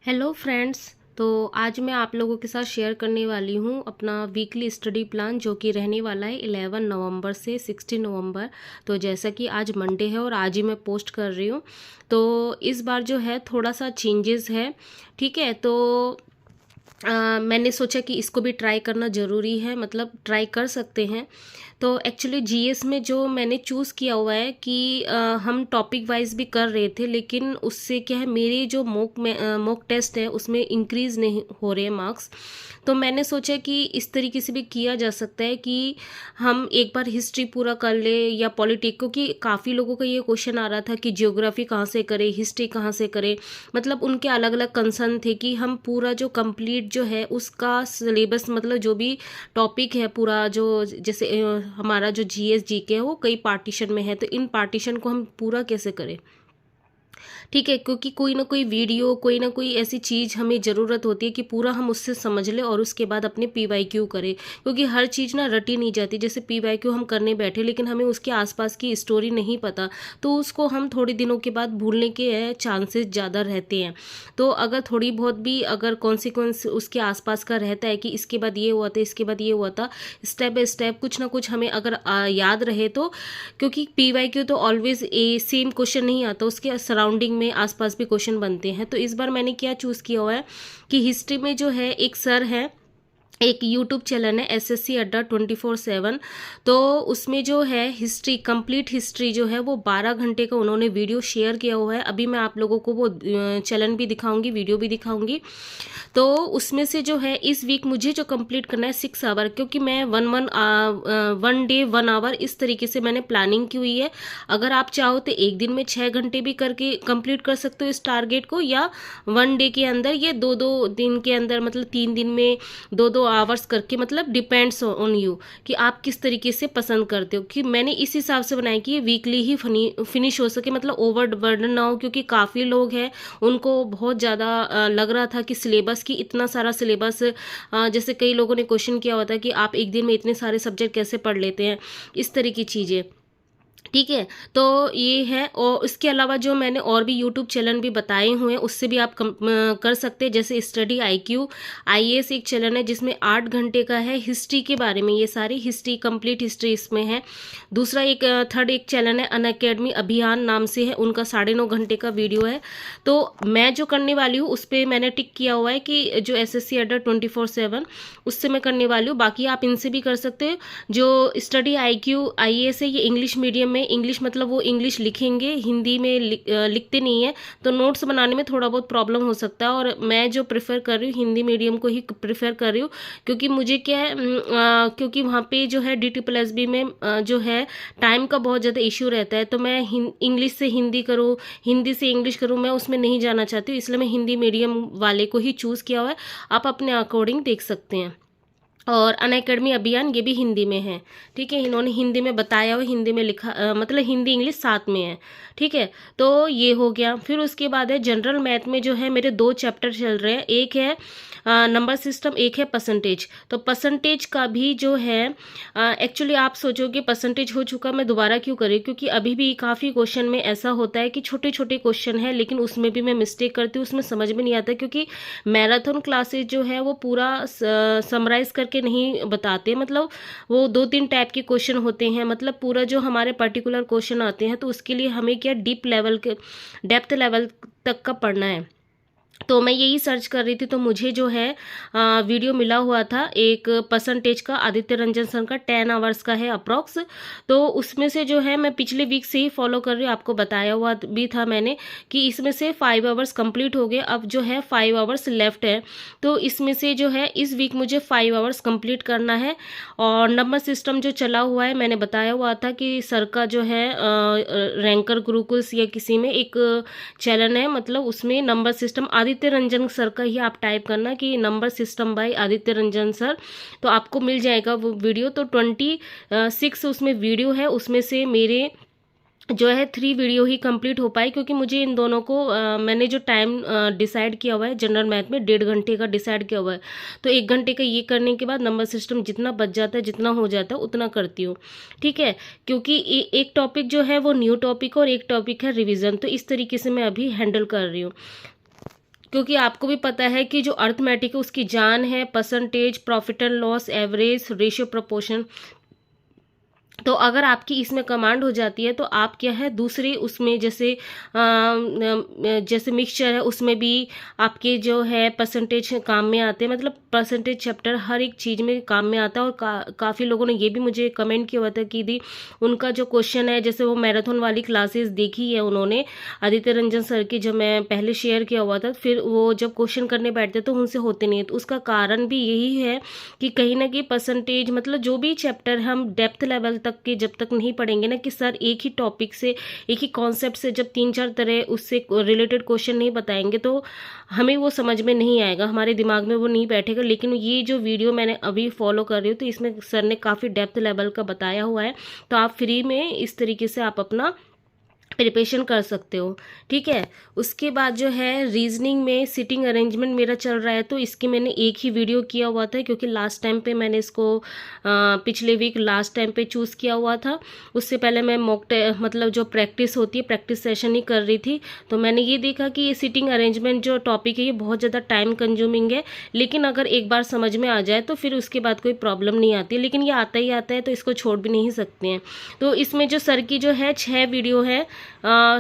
Hello friends. तो आज मैं आप लोगों के साथ शेयर करने वाली हूँ अपना वीकली स्टडी प्लान, जो कि रहने वाला है 11 नवंबर से 16 नवंबर। तो जैसा कि आज मंडे है और आज ही मैं पोस्ट कर रही हूँ, तो इस बार जो है थोड़ा सा चेंजेस है। ठीक है, तो मैंने सोचा कि इसको भी ट्राई करना ज़रूरी है, मतलब ट्राई कर सकते हैं। तो एक्चुअली जीएस में जो मैंने चूज़ किया हुआ है कि हम टॉपिक वाइज भी कर रहे थे, लेकिन उससे क्या है, मेरे जो मॉक टेस्ट है उसमें इंक्रीज़ नहीं हो रहे मार्क्स। तो मैंने सोचा कि इस तरीके से भी किया जा सकता है कि हम एक बार हिस्ट्री पूरा कर ले या पॉलिटिक, क्योंकि काफ़ी लोगों का ये क्वेश्चन आ रहा था कि ज्योग्राफी कहाँ से करें, हिस्ट्री कहाँ से करें। मतलब उनके अलग अलग कंसर्न थे कि हम पूरा जो कंप्लीट जो है उसका सिलेबस, मतलब जो भी टॉपिक है पूरा, जो जैसे हमारा जो जीएस जीके है वो कई पार्टीशन में है, तो इन पार्टीशन को हम पूरा कैसे करें। ठीक है, क्योंकि कोई ना कोई वीडियो, कोई ना कोई ऐसी चीज़ हमें ज़रूरत होती है कि पूरा हम उससे समझ लें और उसके बाद अपने पीवाईक्यू करें, क्योंकि हर चीज़ ना रटी नहीं जाती। जैसे पीवाईक्यू हम करने बैठे लेकिन हमें उसके आसपास की स्टोरी नहीं पता, तो उसको हम थोड़े दिनों के बाद भूलने के चांसेस ज़्यादा रहते हैं। तो अगर थोड़ी बहुत भी अगर कॉन्सिक्वेंस उसके आसपास का रहता है कि इसके बाद ये हुआ था, इसके बाद ये हुआ था, स्टेप बाय स्टेप कुछ ना कुछ हमें अगर याद रहे तो, क्योंकि पीवाईक्यू तो ऑलवेज ए सेम क्वेश्चन नहीं आता, उसके सराउंडिंग में आसपास भी क्वेश्चन बनते हैं। तो इस बार मैंने क्या चूज़ किया हुआ है कि हिस्ट्री में जो है एक सर है, एक यूट्यूब चैनल है SSC अड्डा 24/7। तो उसमें जो है हिस्ट्री, कंप्लीट हिस्ट्री जो है वो 12 घंटे का उन्होंने वीडियो शेयर किया हुआ है। अभी मैं आप लोगों को वो चैनल भी दिखाऊंगी, वीडियो भी दिखाऊंगी। तो उसमें से जो है इस वीक मुझे जो कंप्लीट करना है 6 आवर, क्योंकि मैं वन डे 1 आवर इस तरीके से मैंने प्लानिंग की हुई है। अगर आप चाहो तो एक दिन में 6 घंटे भी करके कंप्लीट कर सकते हो इस टारगेट को, या वन डे के अंदर, या दो दो दिन के अंदर, मतलब 3 दिन में 2-2 आवर्स करके, मतलब डिपेंड्स ऑन यू कि आप किस तरीके से पसंद करते हो। कि मैंने इस हिसाब से बनाया कि ये वीकली ही फिनिश हो सके, मतलब ओवर बर्डन ना हो, क्योंकि काफ़ी लोग हैं उनको बहुत ज़्यादा लग रहा था कि सिलेबस की इतना सारा सिलेबस, जैसे कई लोगों ने क्वेश्चन किया हुआ था कि आप एक दिन में इतने सारे सब्जेक्ट कैसे पढ़ लेते हैं, इस तरह की चीज़ें। ठीक है, तो ये है। और इसके अलावा जो मैंने और भी यूट्यूब चैनल भी बताए हुए हैं उससे भी आप कर सकते हैं। जैसे स्टडी IQ IAS एक चैनल है जिसमें 8 घंटे का है हिस्ट्री के बारे में, ये सारी हिस्ट्री, कंप्लीट हिस्ट्री इसमें है। दूसरा एक थर्ड एक चैनल है अनअकैडमी अभियान नाम से है, उनका 9.5 घंटे का वीडियो है। तो मैं जो करने वाली हूँ उस पर मैंने टिक किया हुआ है कि जो SSC अड्डा 24/7 उससे मैं करने वाली हूँ। बाकी आप इनसे भी कर सकते हो। जो स्टडी IQ IAS है ये इंग्लिश मीडियम में, इंग्लिश मतलब वो इंग्लिश लिखेंगे, हिंदी में लिखते नहीं है, तो नोट्स बनाने में थोड़ा बहुत प्रॉब्लम हो सकता है। और मैं जो प्रेफर कर रही हूँ हिंदी मीडियम को ही प्रेफर कर रही हूँ, क्योंकि मुझे क्या है, क्योंकि वहाँ पे जो है DSSB में जो है टाइम का बहुत ज़्यादा इश्यू रहता है। तो मैं इंग्लिश से हिंदी करूँ, हिंदी से इंग्लिश करूँ, मैं उसमें नहीं जाना चाहती हूँ, इसलिए मैं हिंदी मीडियम वाले को ही चूज़ किया हुआ है। आप अपने अकॉर्डिंग देख सकते हैं। और अनअकैडमी अभियान ये भी हिंदी में है। ठीक है, इन्होंने हिंदी में बताया हुआ, हिंदी में लिखा, मतलब हिंदी इंग्लिश साथ में है। ठीक है, तो ये हो गया। फिर उसके बाद है जनरल मैथ में जो है मेरे 2 चैप्टर चल रहे हैं, एक है नंबर सिस्टम, एक है परसेंटेज। तो परसेंटेज का भी जो है, एक्चुअली आप सोचोगे परसेंटेज हो चुका, मैं दोबारा क्यों करी, क्योंकि अभी भी काफ़ी क्वेश्चन में ऐसा होता है कि छोटे छोटे क्वेश्चन है लेकिन उसमें भी मैं मिस्टेक करती हूँ, उसमें समझ में नहीं आता, क्योंकि मैराथन क्लासेज जो है वो पूरा समराइज करके नहीं बताते। मतलब वो 2-3 टाइप के क्वेश्चन होते हैं, मतलब पूरा जो हमारे पर्टिकुलर क्वेश्चन आते हैं, तो उसके लिए हमें क्या डीप लेवल के, डेप्थ लेवल तक का पढ़ना है। तो मैं यही सर्च कर रही थी, तो मुझे जो है वीडियो मिला हुआ था एक परसेंटेज का, आदित्य रंजन सर का, 10 आवर्स का है अप्रॉक्स। तो उसमें से जो है मैं पिछले वीक से ही फॉलो कर रही हूँ, आपको बताया हुआ भी था मैंने कि इसमें से 5 आवर्स कंप्लीट हो गए, अब जो है 5 आवर्स लेफ्ट है। तो इसमें से जो है इस वीक मुझे 5 आवर्स कंप्लीट करना है। और नंबर सिस्टम जो चला हुआ है, मैंने बताया हुआ था कि सर का जो है रैंकर गुरुकुल्स या किसी में एक चैनल है, मतलब उसमें number system Aditya Ranjan sir का ही आप टाइप करना कि number system by Aditya Ranjan sir, तो आपको मिल जाएगा वो वीडियो। तो 26 उसमें वीडियो है, उसमें से मेरे जो है 3 वीडियो ही कंप्लीट हो पाई, क्योंकि मुझे इन दोनों को मैंने जो टाइम डिसाइड किया हुआ है जनरल मैथ में 1.5 घंटे का डिसाइड किया हुआ है। तो 1 घंटे का ये करने के बाद नंबर सिस्टम जितना बच जाता है, जितना हो जाता है उतना करती हूँ। ठीक है, क्योंकि एक टॉपिक जो है वो न्यू टॉपिक और एक टॉपिक है रिविज़न, तो इस तरीके से मैं अभी हैंडल कर रही हूँ। क्योंकि आपको भी पता है कि जो अर्थमेटिक है उसकी जान है percentage, profit and loss, average, ratio, proportion. तो अगर आपकी इसमें कमांड हो जाती है तो आप क्या है दूसरी उसमें जैसे मिक्सचर है उसमें भी आपके जो है परसेंटेज काम में आते हैं। मतलब परसेंटेज चैप्टर हर एक चीज़ में काम में आता है। और काफ़ी लोगों ने ये भी मुझे कमेंट किया हुआ था कि दी उनका जो क्वेश्चन है, जैसे वो मैराथन वाली क्लासेस देखी है उन्होंने आदित्य रंजन सर की, जो मैं पहले शेयर किया हुआ था, फिर वो जब क्वेश्चन करने बैठते तो उनसे होते नहीं है। तो उसका कारण भी यही है कि कहीं ना कहीं परसेंटेज मतलब जो भी चैप्टर हम डेप्थ लेवल तक के जब तक नहीं पढ़ेंगे ना कि सर एक ही टॉपिक से एक ही कॉन्सेप्ट से जब 3-4 तरह उससे रिलेटेड क्वेश्चन नहीं बताएंगे तो हमें वो समझ में नहीं आएगा, हमारे दिमाग में वो नहीं बैठेगा। लेकिन ये जो वीडियो मैंने अभी फॉलो कर रही हूँ तो इसमें सर ने काफ़ी डेप्थ लेवल का बताया हुआ है। तो आप फ्री में इस तरीके से आप अपना प्रिपरेशन कर सकते हो। ठीक है, उसके बाद जो है रीजनिंग में सिटिंग अरेंजमेंट मेरा चल रहा है। तो इसकी मैंने एक ही वीडियो किया हुआ था क्योंकि लास्ट टाइम पे मैंने इसको पिछले वीक लास्ट टाइम पे चूज़ किया हुआ था। उससे पहले मैं मतलब जो प्रैक्टिस होती है प्रैक्टिस सेशन ही कर रही थी। तो मैंने ये देखा कि ये सिटिंग अरेंजमेंट जो टॉपिक है ये बहुत ज़्यादा टाइम कंज्यूमिंग है, लेकिन अगर एक बार समझ में आ जाए तो फिर उसके बाद कोई प्रॉब्लम नहीं आती। लेकिन ये आता ही आता है तो इसको छोड़ भी नहीं सकते हैं। तो इसमें जो सर की जो है 6 वीडियो है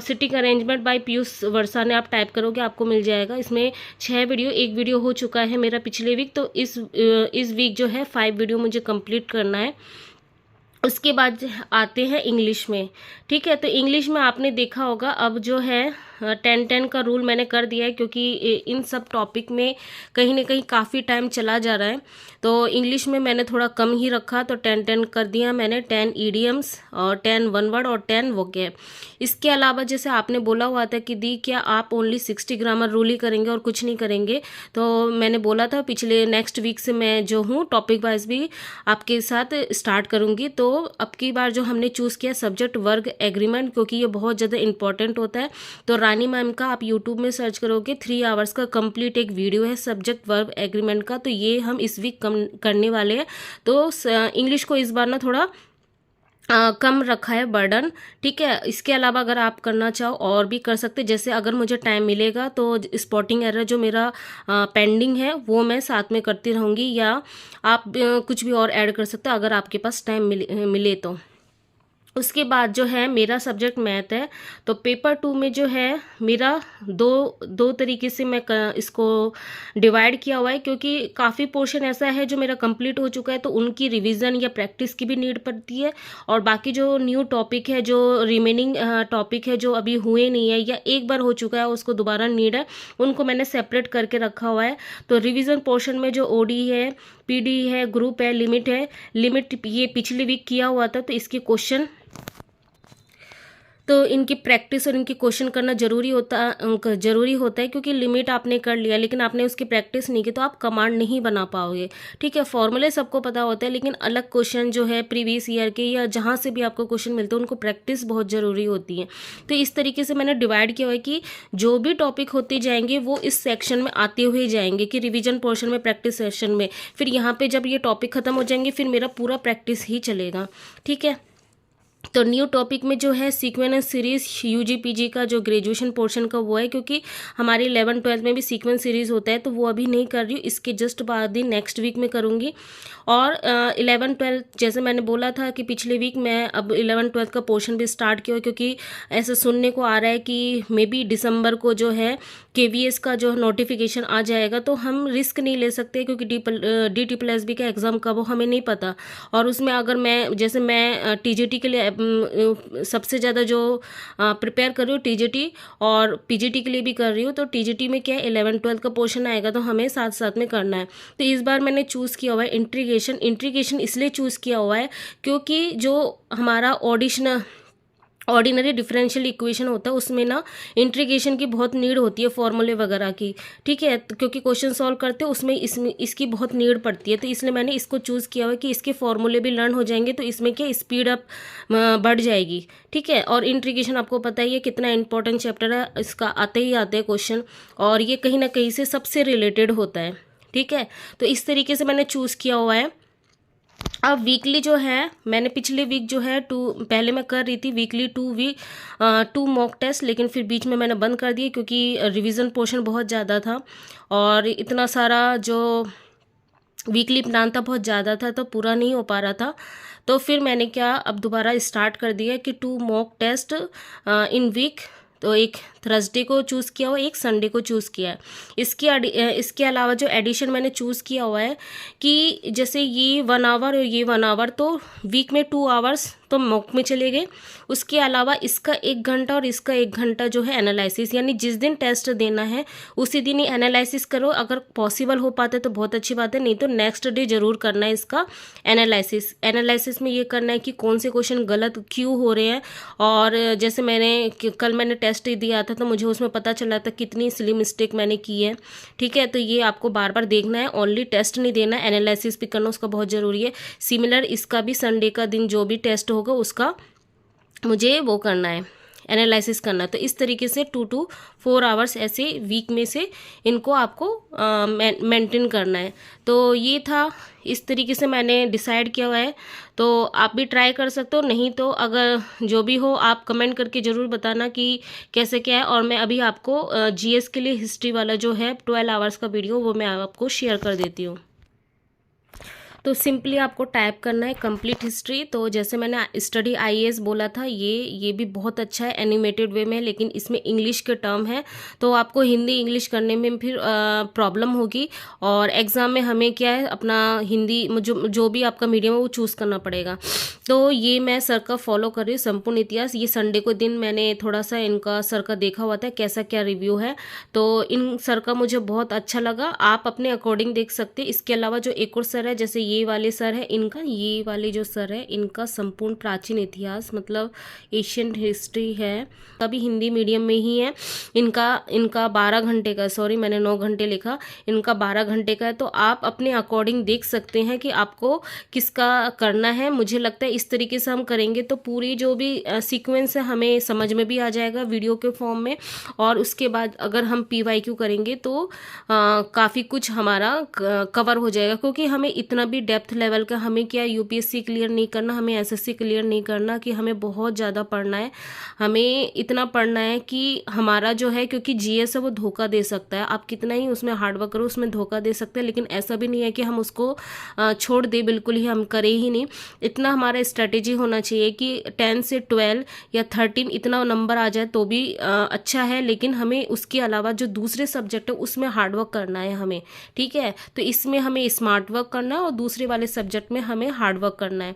सिटिंग अरेंजमेंट बाय पीयूष वर्षा ने आप टाइप करोगे आपको मिल जाएगा। इसमें 6 वीडियो, एक वीडियो हो चुका है मेरा पिछले वीक, तो इस वीक जो है 5 वीडियो मुझे कंप्लीट करना है। उसके बाद आते हैं इंग्लिश में। ठीक है, तो इंग्लिश में आपने देखा होगा अब जो है 10-10 का रूल मैंने कर दिया है क्योंकि इन सब टॉपिक में कहीं ना कहीं काफ़ी टाइम चला जा रहा है। तो इंग्लिश में मैंने थोड़ा कम ही रखा, तो 10-10 कर दिया मैंने। 10 ईडियम्स और 10 वन वर्ड और 10 वोकैब। इसके अलावा जैसे आपने बोला हुआ था कि दी क्या आप ओनली 60 ग्रामर रूल ही करेंगे और कुछ नहीं करेंगे, तो मैंने बोला था पिछले नेक्स्ट वीक से मैं जो हूँ टॉपिक वाइज भी आपके साथ स्टार्ट करूँगी। तो अब की बार जो हमने चूज़ किया सब्जेक्ट वर्ग एग्रीमेंट, क्योंकि ये बहुत ज़्यादा इंपॉर्टेंट होता है। तो रानी मैम का आप यूट्यूब में सर्च करोगे 3 आवर्स का कंप्लीट एक वीडियो है सब्जेक्ट वर्ब एग्रीमेंट का, तो ये हम इस वीक कम करने वाले हैं। तो इंग्लिश को इस बार ना थोड़ा कम रखा है बर्डन। ठीक है, इसके अलावा अगर आप करना चाहो और भी कर सकते, जैसे अगर मुझे टाइम मिलेगा तो स्पॉटिंग एरर जो मेरा पेंडिंग है वो मैं साथ में करती रहूँगी, या आप कुछ भी और ऐड कर सकते हो अगर आपके पास टाइम मिले तो। उसके बाद जो है मेरा सब्जेक्ट मैथ है। तो पेपर 2 में जो है मेरा दो तरीके से मैं इसको डिवाइड किया हुआ है, क्योंकि काफ़ी पोर्शन ऐसा है जो मेरा कंप्लीट हो चुका है तो उनकी रिवीजन या प्रैक्टिस की भी नीड पड़ती है। और बाकी जो न्यू टॉपिक है, जो रिमेनिंग टॉपिक है जो अभी हुए नहीं है या एक बार हो चुका है उसको दोबारा नीड है, उनको मैंने सेपरेट करके रखा हुआ है। तो रिवीजन पोर्शन में जो ओडी है, पीडी है, ग्रुप है, लिमिट ये पिछले वीक किया हुआ था, तो इसके क्वेश्चन तो इनकी प्रैक्टिस और इनकी क्वेश्चन करना जरूरी होता है, क्योंकि लिमिट आपने कर लिया लेकिन आपने उसकी प्रैक्टिस नहीं की तो आप कमांड नहीं बना पाओगे। ठीक है, फॉर्मूले सबको पता होता है लेकिन अलग क्वेश्चन जो है प्रीवियस ईयर के या जहाँ से भी आपको क्वेश्चन मिलते हैं उनको प्रैक्टिस बहुत ज़रूरी होती है। तो इस तरीके से मैंने डिवाइड किया हुआ है कि जो भी टॉपिक होते जाएंगे वो इस सेक्शन में आते हुए जाएंगे, कि रिविजन पोर्शन में, प्रैक्टिस सेशन में, फिर यहाँ पर जब ये टॉपिक खत्म हो जाएंगे फिर मेरा पूरा प्रैक्टिस ही चलेगा। ठीक है, तो न्यू टॉपिक में जो है सीक्वेंस सीरीज यूजी पीजी का जो ग्रेजुएशन पोर्शन का वो है, क्योंकि हमारी 11-12 में भी सीक्वेंस सीरीज होता है तो वो अभी नहीं कर रही हूँ, इसके जस्ट बाद ही नेक्स्ट वीक में करूँगी। और 11-12 जैसे मैंने बोला था कि पिछले वीक मैं अब 11-12 का पोर्शन भी स्टार्ट किया, क्योंकि ऐसा सुनने को आ रहा है कि मे बी दिसंबर को जो है KVS का जो नोटिफिकेशन आ जाएगा, तो हम रिस्क नहीं ले सकते क्योंकि DTPSB का एग्ज़ाम कब हो हमें नहीं पता। और उसमें अगर मैं TGT के लिए सबसे ज़्यादा जो प्रिपेयर कर रही हूँ TGT, और PGT के लिए भी कर रही हूँ, तो TGT में क्या है 11-12 का पोर्शन आएगा तो हमें साथ साथ में करना है। तो इस बार मैंने चूज़ किया हुआ है इंट्रीगेशन इसलिए चूज़ किया हुआ है क्योंकि जो हमारा ऑर्डिनरी डिफरेंशियल इक्वेशन होता है उसमें ना इंट्रीगेशन की बहुत नीड होती है, फॉर्मूले वगैरह की। ठीक है, तो क्योंकि क्वेश्चन सॉल्व करते हैं उसमें इसकी बहुत नीड पड़ती है, तो इसलिए मैंने इसको चूज़ किया हुआ कि इसके फॉर्मूले भी लर्न हो जाएंगे तो इसमें क्या स्पीड अप बढ़ जाएगी। ठीक है, और इंट्रीगेशन आपको पता ही है कितना इंपॉर्टेंट चैप्टर है, इसका आते ही आते हैं क्वेश्चन, और ये कहीं ना कहीं से सबसे रिलेटेड होता है। ठीक है, तो इस तरीके से मैंने चूज़ किया हुआ है। अब वीकली जो है, मैंने पिछले वीक जो है पहले मैं कर रही थी वीकली 2 मॉक टेस्ट, लेकिन फिर बीच में मैंने बंद कर दिए क्योंकि रिवीजन पोर्शन बहुत ज़्यादा था और इतना सारा जो वीकली प्लान था बहुत ज़्यादा था, तो पूरा नहीं हो पा रहा था। तो फिर मैंने क्या अब दोबारा स्टार्ट कर दिया कि 2 मॉक टेस्ट इन वीक। तो एक थर्सडे को चूज़ किया हुआ, एक संडे को चूज़ किया है। इसके अलावा जो एडिशन मैंने चूज़ किया हुआ है कि जैसे ये 1 आवर और ये 1 आवर, तो वीक में 2 आवर्स तो मॉक में चले गए। उसके अलावा इसका 1 घंटा और इसका 1 घंटा जो है एनालिसिस, यानी जिस दिन टेस्ट देना है उसी दिन ही एनालिसिस करो। अगर पॉसिबल हो पाता है तो बहुत अच्छी बात है, नहीं तो नेक्स्ट डे ज़रूर करना है इसका एनालिसिस में ये करना है कि कौन से क्वेश्चन गलत क्यों हो रहे हैं। और जैसे कल मैंने टेस्ट दिया था तो मुझे उसमें पता चला था कितनी सिली मिस्टेक मैंने की है। ठीक है, तो ये आपको बार बार देखना है, ओनली टेस्ट नहीं देना, एनालिसिस भी करना उसका बहुत ज़रूरी है। सिमिलर इसका भी संडे का दिन जो भी टेस्ट होगा उसका मुझे वो करना है, एनालिसिस करना है। तो इस तरीके से 2 to 4 आवर्स ऐसे वीक में से इनको आपको मेंटेन करना है। तो ये था, इस तरीके से मैंने डिसाइड किया हुआ है। तो आप भी ट्राई कर सकते हो, नहीं तो अगर जो भी हो आप कमेंट करके ज़रूर बताना कि कैसे क्या है। और मैं अभी आपको जीएस के लिए हिस्ट्री वाला जो है 12 आवर्स का वीडियो वो मैं आपको शेयर कर देती हूँ। तो सिंपली आपको टाइप करना है कंप्लीट हिस्ट्री। तो जैसे मैंने स्टडी आईएएस बोला था, ये भी बहुत अच्छा है, एनिमेटेड वे में, लेकिन इसमें इंग्लिश के टर्म है तो आपको हिंदी इंग्लिश करने में फिर प्रॉब्लम होगी। और एग्ज़ाम में हमें क्या है, अपना हिंदी जो भी आपका मीडियम है वो चूज़ करना पड़ेगा। तो ये मैं सर का फॉलो कर रही हूँ, संपूर्ण इतिहास। ये संडे को दिन मैंने थोड़ा सा इनका सर का देखा हुआ था कैसा क्या रिव्यू है, तो इन सर का मुझे बहुत अच्छा लगा। आप अपने अकॉर्डिंग देख सकते हैं। इसके अलावा जो एक और सर है, जैसे ये वाले सर है, ये वाले जो सर है इनका संपूर्ण प्राचीन इतिहास मतलब एशियंट हिस्ट्री है, कभी हिंदी मीडियम में ही है। इनका 12 घंटे का, सॉरी मैंने 9 घंटे लिखा, इनका 12 घंटे का है। तो आप अपने अकॉर्डिंग देख सकते हैं कि आपको किसका करना है। मुझे लगता है इस तरीके से हम करेंगे तो पूरी जो भी सीक्वेंस है हमें समझ में भी आ जाएगा वीडियो के फॉर्म में। और उसके बाद अगर हम PYQ करेंगे तो काफ़ी कुछ हमारा कवर हो जाएगा, क्योंकि हमें इतना भी डेप्थ लेवल का हमें क्या UPSC क्लियर नहीं करना, हमें SSC क्लियर नहीं करना कि हमें बहुत ज़्यादा पढ़ना है। हमें इतना पढ़ना है कि हमारा जो है, क्योंकि GS है वो धोखा दे सकता है, आप कितना ही उसमें हार्डवर्क करो उसमें धोखा दे सकते हैं। लेकिन ऐसा भी नहीं है कि हम उसको छोड़ दे, बिल्कुल ही हम करें ही नहीं। इतना हमारा स्ट्रेटेजी होना चाहिए कि 10 से 12 या 13 इतना नंबर आ जाए तो भी अच्छा है, लेकिन हमें उसके अलावा जो दूसरे सब्जेक्ट है उसमें हार्डवर्क करना है हमें। ठीक है, तो इसमें हमें स्मार्ट वर्क करना है और दूसरे वाले सब्जेक्ट में हमें हार्डवर्क करना है।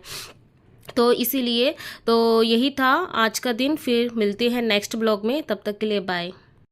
तो इसीलिए तो यही था आज का दिन। फिर मिलते हैं नेक्स्ट ब्लॉग में, तब तक के लिए बाय।